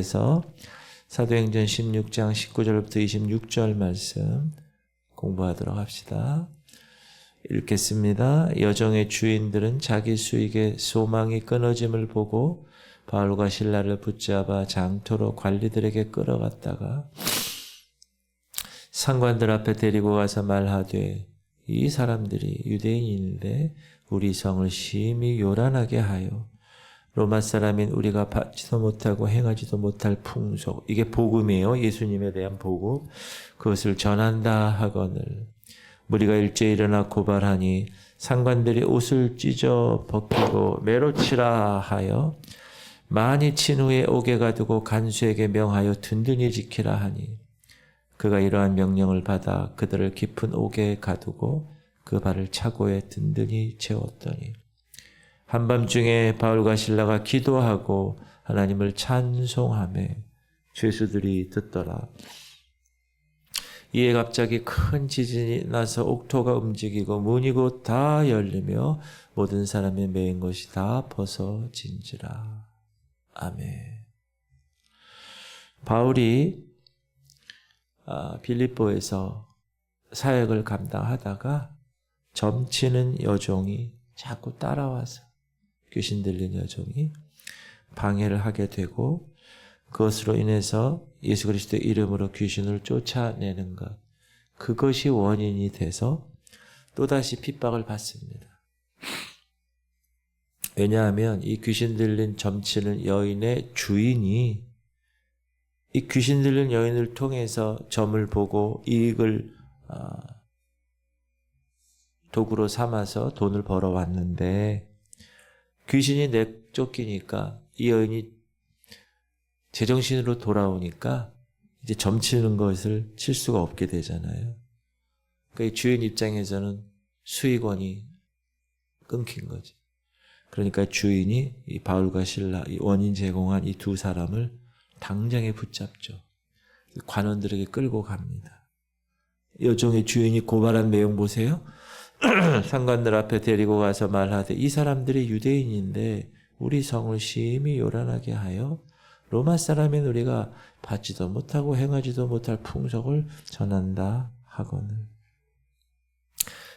그래서 사도행전 16장 19절부터 26절 말씀 공부하도록 합시다. 읽겠습니다. 여종의 주인들은 자기 수익의 소망이 끊어짐을 보고 바울과 실라를 붙잡아 장터로 관리들에게 끌어갔다가 상관들 앞에 데리고 가서 말하되, 이 사람들이 유대인인데 우리 성을 심히 요란하게 하여 로마 사람인 우리가 받지도 못하고 행하지도 못할 풍속, 이게 복음이에요. 예수님에 대한 복음. 그것을 전한다 하거늘 무리가 일제히 일어나 고발하니 상관들이 옷을 찢어 벗기고 매로 치라 하여 많이 친 후에 옥에 가두고 간수에게 명하여 든든히 지키라 하니 그가 이러한 명령을 받아 그들을 깊은 옥에 가두고 그 발을 차고에 든든히 채웠더니 한밤중에 바울과 실라가 기도하고 하나님을 찬송하며 죄수들이 듣더라. 이에 갑자기 큰 지진이 나서 옥토가 움직이고 문이 곧 다 열리며 모든 사람이 매인 것이 다 벗어진지라. 아멘. 바울이 빌립보에서 사역을 감당하다가 점치는 여종이 자꾸 따라와서, 귀신 들린 여종이 방해를 하게 되고 그것으로 인해서 예수 그리스도의 이름으로 귀신을 쫓아내는 것, 그것이 원인이 돼서 또다시 핍박을 받습니다. 왜냐하면 이 귀신 들린 점치는 여인의 주인이 이 귀신 들린 여인을 통해서 점을 보고 이익을 도구로 삼아서 돈을 벌어왔는데 귀신이 내쫓기니까 이 여인이 제정신으로 돌아오니까 이제 점치는 것을 칠 수가 없게 되잖아요. 그러니까 이 주인 입장에서는 수익원이 끊긴 거죠. 그러니까 주인이 이 바울과 실라, 이 원인 제공한 이 두 사람을 당장에 붙잡죠. 관원들에게 끌고 갑니다. 여종의 주인이 고발한 내용 보세요. 상관들 앞에 데리고 가서 말하되, 이 사람들이 유대인인데 우리 성을 심히 요란하게 하여 로마 사람인 우리가 받지도 못하고 행하지도 못할 풍속을 전한다 하거늘.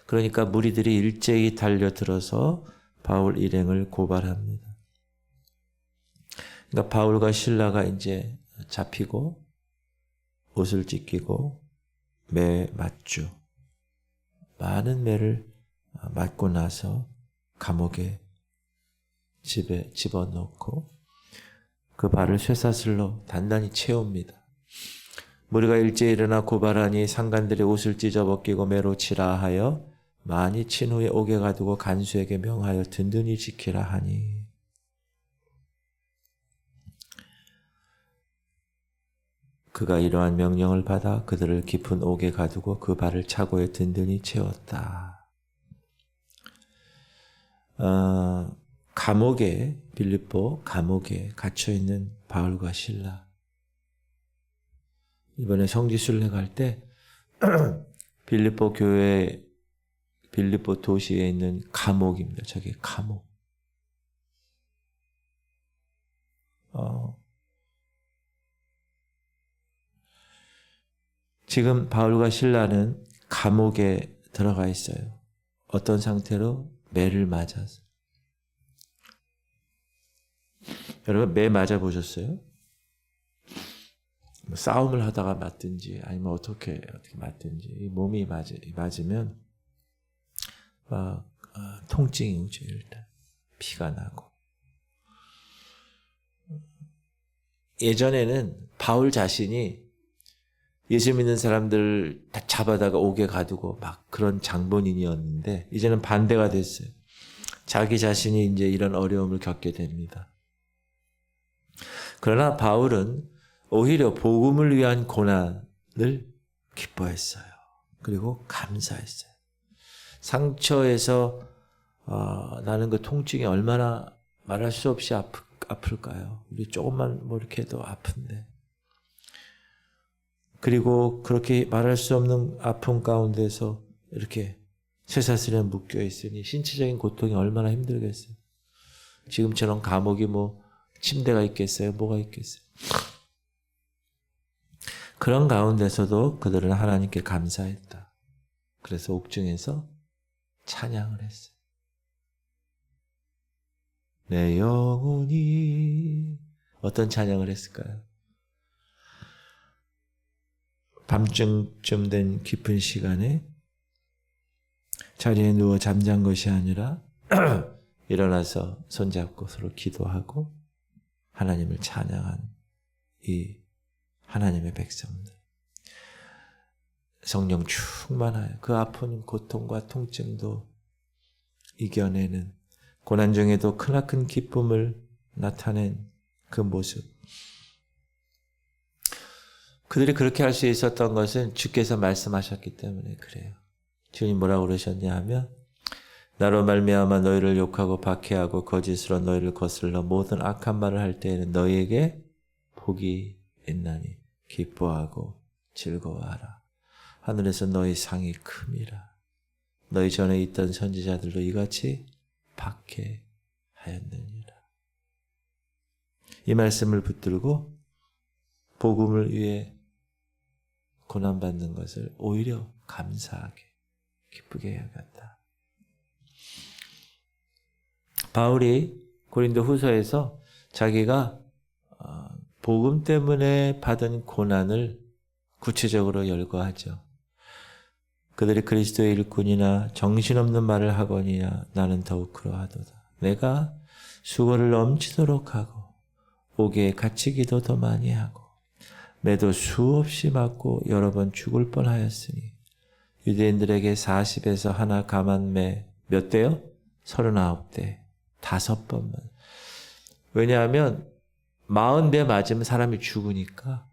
그러니까 무리들이 일제히 달려들어서 바울 일행을 고발합니다. 그러니까 바울과 실라가 이제 잡히고 옷을 찢기고 매 맞죠. 많은 매를 맞고 나서 감옥에 집에 집어넣고 그 발을 쇠사슬로 단단히 채웁니다. 무리가 일제히 일어나 고발하니 상관들이 옷을 찢어 벗기고 매로 치라 하여 많이 친 후에 옥에 가두고 간수에게 명하여 든든히 지키라 하니 그가 이러한 명령을 받아 그들을 깊은 옥에 가두고 그 발을 차고에 든든히 채웠다. 감옥에, 빌립보 감옥에 갇혀있는 바울과 실라. 이번에 성지순례 갈 때 빌립보 교회, 빌립보 도시에 있는 감옥입니다. 저게 감옥. 지금 바울과 실라는 감옥에 들어가 있어요. 어떤 상태로? 매를 맞아서. 여러분, 매 맞아 보셨어요? 싸움을 하다가 맞든지 아니면 어떻게 맞든지 몸이 맞으면 막 통증이 오죠. 일단 피가 나고. 예전에는 바울 자신이 예수 믿는 사람들 다 잡아다가 옥에 가두고 막 그런 장본인이었는데 이제는 반대가 됐어요. 자기 자신이 이제 이런 어려움을 겪게 됩니다. 그러나 바울은 오히려 복음을 위한 고난을 기뻐했어요. 그리고 감사했어요. 상처에서 나는 그 통증이 얼마나 말할 수 없이 아플까요? 우리 조금만 뭐 이렇게 해도 아픈데. 그리고 그렇게 말할 수 없는 아픔 가운데서 이렇게 쇠사슬에 묶여 있으니 신체적인 고통이 얼마나 힘들겠어요. 지금처럼 감옥이 뭐 침대가 있겠어요? 뭐가 있겠어요? 그런 가운데서도 그들은 하나님께 감사했다. 그래서 옥중에서 찬양을 했어요. 내 영혼이 어떤 찬양을 했을까요? 밤중쯤 된 깊은 시간에 자리에 누워 잠잔 것이 아니라 일어나서 손잡고 서로 기도하고 하나님을 찬양한 이 하나님의 백성들. 성령 충만하여 그 아픈 고통과 통증도 이겨내는, 고난 중에도 크나큰 기쁨을 나타낸 그 모습. 그들이 그렇게 할 수 있었던 것은 주께서 말씀하셨기 때문에 그래요. 주님 뭐라고 그러셨냐 하면 나로 말미암아 너희를 욕하고 박해하고 거짓으로 너희를 거슬러 모든 악한 말을 할 때에는 너희에게 복이 있나니 기뻐하고 즐거워하라. 하늘에서 너희 상이 큼이라. 너희 전에 있던 선지자들도 이같이 박해하였느니라. 이 말씀을 붙들고 복음을 위해 고난받는 것을 오히려 감사하게 기쁘게 여겼다. 바울이 고린도 후서에서 자기가 복음 때문에 받은 고난을 구체적으로 열거하죠. 그들이 그리스도의 일꾼이나 정신없는 말을 하거니와 나는 더욱 그러하도다. 내가 수고를 넘치도록 하고 옥에 갇히기도 더 많이 하고 매도 수없이 맞고 여러 번 죽을 뻔하였으니 유대인들에게 40에서 하나 감한 매 몇 대요? 39대 5번만. 왜냐하면 40대 맞으면 사람이 죽으니까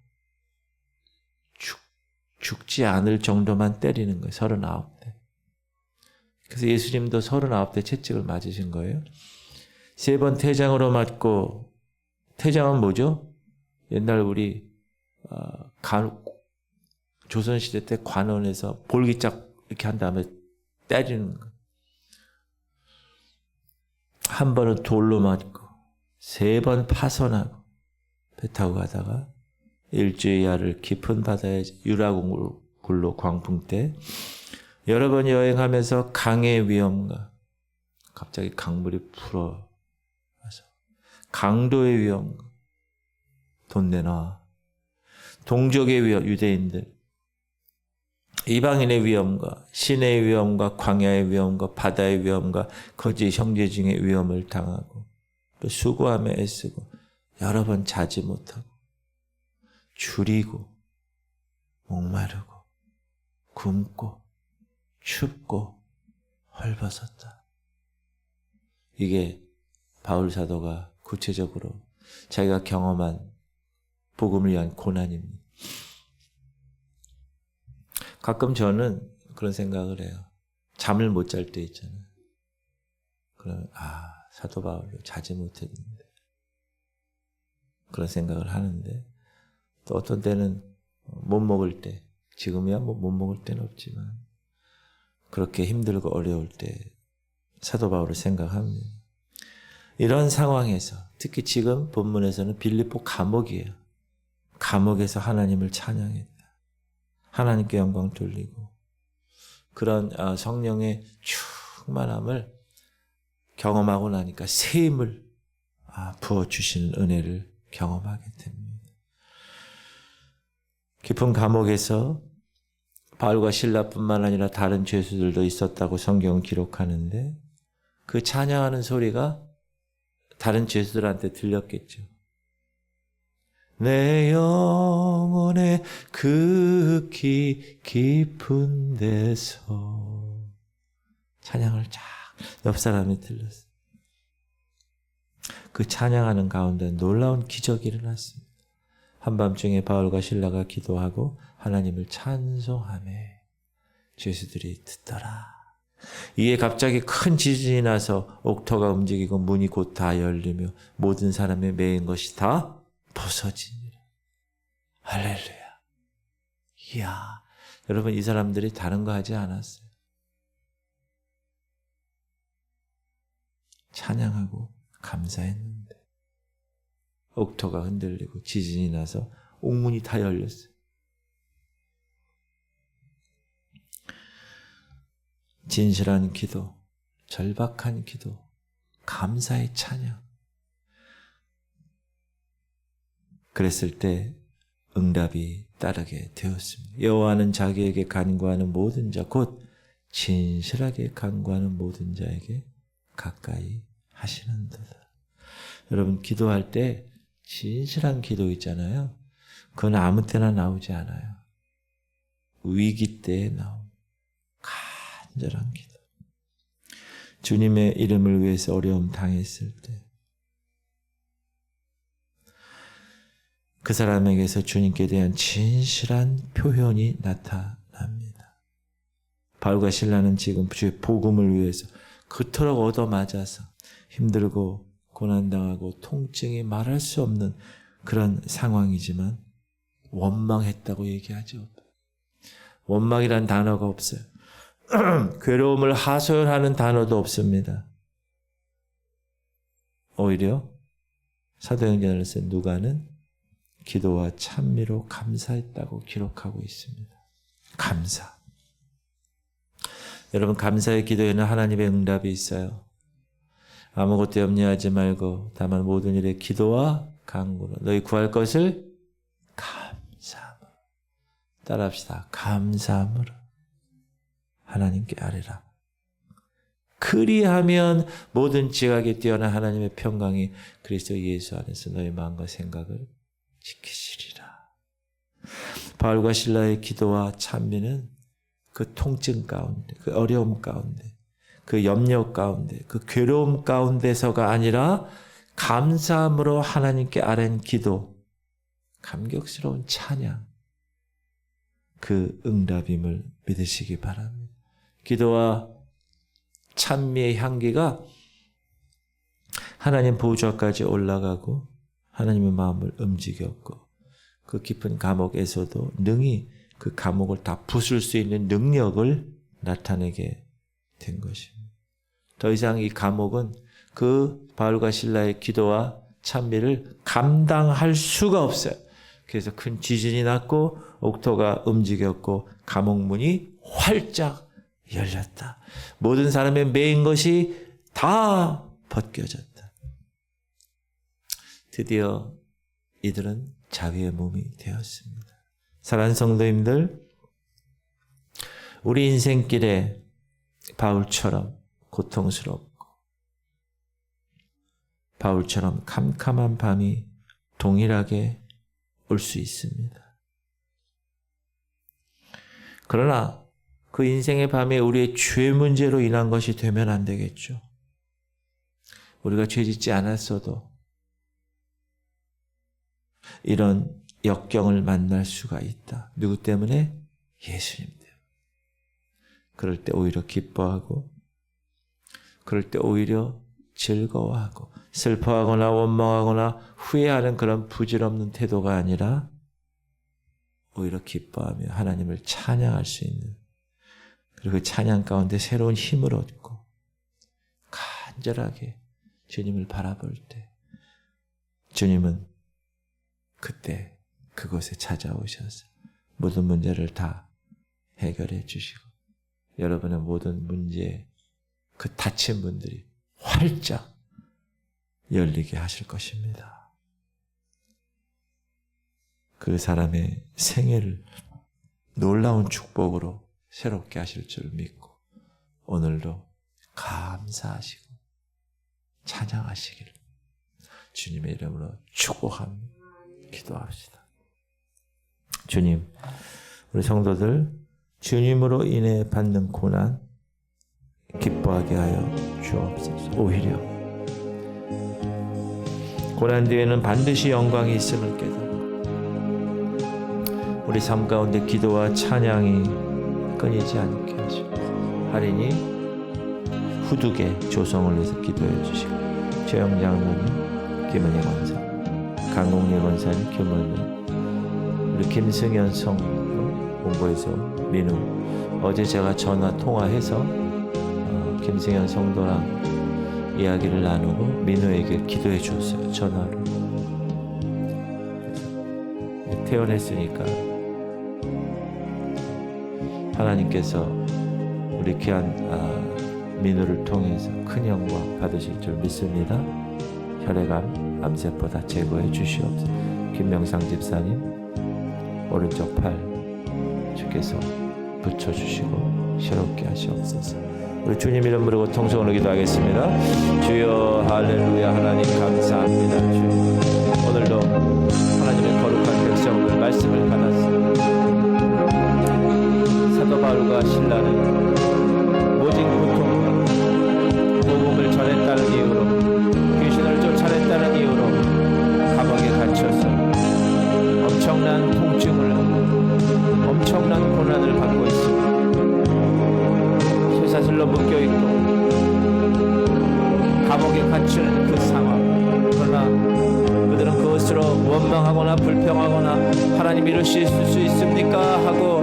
죽지 않을 정도만 때리는 거예요. 39대. 그래서 예수님도 39대 채찍을 맞으신 거예요. 3번 태장으로 맞고, 태장은 뭐죠? 옛날 우리 조선시대 때 관원에서 볼기짝 이렇게 한 다음에 때리는 거. 한 번은 돌로 맞고 3번 파손하고 배 타고 가다가 일주야를 깊은 바다에 유라굴로 광풍 때 여러 번 여행하면서 강의 위험과 갑자기 강물이 불어와서 강도의 위험과 돈 내놔, 동족의 위험, 유대인들, 이방인의 위험과 시내의 위험과 광야의 위험과 바다의 위험과 거짓 형제 중의 위험을 당하고 또 수고하며 애쓰고 여러 번 자지 못하고 줄이고 목마르고 굶고 춥고 헐벗었다. 이게 바울 사도가 구체적으로 자기가 경험한 복음을 위한 고난입니다. 가끔 저는 그런 생각을 해요. 잠을 못 잘 때 있잖아요. 그러면 사도 바울도 자지 못했는데 그런 생각을 하는데 또 어떤 때는 못 먹을 때, 지금이야 뭐 못 먹을 때는 없지만 그렇게 힘들고 어려울 때 사도 바울을 생각합니다. 이런 상황에서 특히 지금 본문에서는 빌립보 감옥이에요. 감옥에서 하나님을 찬양했다. 하나님께 영광 돌리고 그런 성령의 충만함을 경험하고 나니까 새 힘을 부어주시는 은혜를 경험하게 됩니다. 깊은 감옥에서 바울과 실라뿐만 아니라 다른 죄수들도 있었다고 성경은 기록하는데 그 찬양하는 소리가 다른 죄수들한테 들렸겠죠. 내 영혼의 극히 깊은 데서 찬양을 쫙 옆 사람이 들렸어요. 그 찬양하는 가운데 놀라운 기적이 일어났습니다. 한밤중에 바울과 실라가 기도하고 하나님을 찬송하며 죄수들이 듣더라. 이에 갑자기 큰 지진이 나서 옥토가 움직이고 문이 곧 다 열리며 모든 사람의 매인 것이 다 벗어지니라. 할렐루야. 이야, 여러분 이 사람들이 다른 거 하지 않았어요. 찬양하고 감사했는데 옥토가 흔들리고 지진이 나서 옥문이 다 열렸어요. 진실한 기도, 절박한 기도, 감사의 찬양. 그랬을 때 응답이 따르게 되었습니다. 여호와는 자기에게 간구하는 모든 자, 곧 진실하게 간구하는 모든 자에게 가까이 하시는도다. 여러분, 기도할 때 진실한 기도 있잖아요. 그건 아무 때나 나오지 않아요. 위기 때에 나옵니다. 간절한 기도. 주님의 이름을 위해서 어려움 당했을 때 그 사람에게서 주님께 대한 진실한 표현이 나타납니다. 바울과 실라는 지금 주의 복음을 위해서 그토록 얻어맞아서 힘들고 고난당하고 통증이 말할 수 없는 그런 상황이지만 원망했다고 얘기하죠. 원망이란 단어가 없어요. 괴로움을 하소연하는 단어도 없습니다. 오히려 사도행전을 쓴 누가는 기도와 찬미로 감사했다고 기록하고 있습니다. 감사. 여러분, 감사의 기도에는 하나님의 응답이 있어요. 아무것도 염려하지 말고 다만 모든 일에 기도와 간구로 너희 구할 것을 감사함으로. 따라합시다. 감사함으로 하나님께 아뢰라. 그리하면 모든 지각에 뛰어난 하나님의 평강이 그리스도 예수 안에서 너희 마음과 생각을 지키시리라. 바울과 실라의 기도와 찬미는 그 통증 가운데, 그 어려움 가운데, 그 염려 가운데, 그 괴로움 가운데서가 아니라 감사함으로 하나님께 아뢰는 기도, 감격스러운 찬양, 그 응답임을 믿으시기 바랍니다. 기도와 찬미의 향기가 하나님 보좌까지 올라가고 하나님의 마음을 움직였고 그 깊은 감옥에서도 능히 그 감옥을 다 부술 수 있는 능력을 나타내게 된 것입니다. 더 이상 이 감옥은 그 바울과 실라의 기도와 찬미를 감당할 수가 없어요. 그래서 큰 지진이 났고 옥토가 움직였고 감옥문이 활짝 열렸다. 모든 사람의 매인 것이 다 벗겨졌다. 드디어 이들은 자비의 몸이 되었습니다. 사랑하는 성도님들, 우리 인생길에 바울처럼 고통스럽고 바울처럼 캄캄한 밤이 동일하게 올 수 있습니다. 그러나 그 인생의 밤에 우리의 죄 문제로 인한 것이 되면 안 되겠죠. 우리가 죄 짓지 않았어도 이런 역경을 만날 수가 있다. 누구 때문에? 예수님 때문에. 그럴 때 오히려 기뻐하고 그럴 때 오히려 즐거워하고 슬퍼하거나 원망하거나 후회하는 그런 부질없는 태도가 아니라 오히려 기뻐하며 하나님을 찬양할 수 있는, 그리고 그 찬양 가운데 새로운 힘을 얻고 간절하게 주님을 바라볼 때 주님은 그때 그곳에 찾아오셔서 모든 문제를 다 해결해 주시고 여러분의 모든 문제, 그 다친 분들이 활짝 열리게 하실 것입니다. 그 사람의 생애를 놀라운 축복으로 새롭게 하실 줄 믿고 오늘도 감사하시고 찬양하시길 주님의 이름으로 축복합니다. 기도합시다. 주님, 우리 성도들 주님으로 인해 받는 고난 기뻐하게 하여 주옵소서. 오히려 고난 뒤에는 반드시 영광이 있음을 깨닫고 우리 삶 가운데 기도와 찬양이 끊이지 않게 하시고 할인이 후두개 조성을 위해서 기도해 주시고 최영 장로님, 김은혜 권사, 강홍리 권사님, 김은혜, 우리 김승현 성도 본부에서 민우, 어제 제가 전화 통화해서 김승현 성도랑 이야기를 나누고 민우에게 기도해 줬어요. 전화로. 퇴원했으니까 하나님께서 우리 우리 귀한 민우를 통해서 큰 영광 받으실 줄 믿습니다. 혈액암, 암세포 다 제거해 주시옵소서. 김명상 집사님 오른쪽 팔 주께서 붙여주시고 새롭게 하시옵소서. 우리 주님 이름 부르고 통성으로 기도하겠습니다. 주여 할렐루야. 하나님 감사합니다. 주 오늘도 하나님의 거룩한 백성들 말씀을 받았습니다. 사도 바울과 신라는 모진 고통과 복음을 전했다는 이유로, 귀신을 쫓아냈다는 이유로 감옥에 갇혀서 엄청난 통증을 하고 엄청난 고난을 받고 있습니다. 쇠사슬로 묶여있고 감옥에 갇히는 그 상황, 그러나 그들은 그것으로 원망하거나 불평하거나 하나님 이러실 수 있습니까? 하고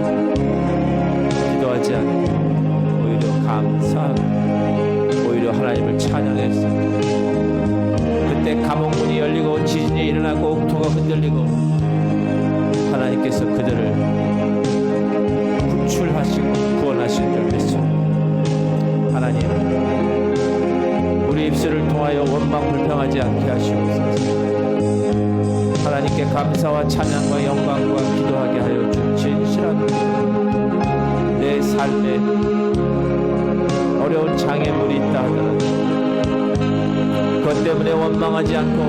기도하지 않고 오히려 감사하고 오히려 하나님을 찬양했습니다. 그때 감옥문이 열리고 지진이 일어나고 옥토가 흔들리고 하나님께서 그들을 구출하시고 구원하신 줄 믿습니다. 하나님, 우리 입술을 통하여 원망 불평하지 않게 하시옵소서. 하나님께 감사와 찬양과 영광과 기도하게 하여 준 진실한 내 삶에 어려운 장애물이 있다 하더라도 그것 때문에 원망하지 않고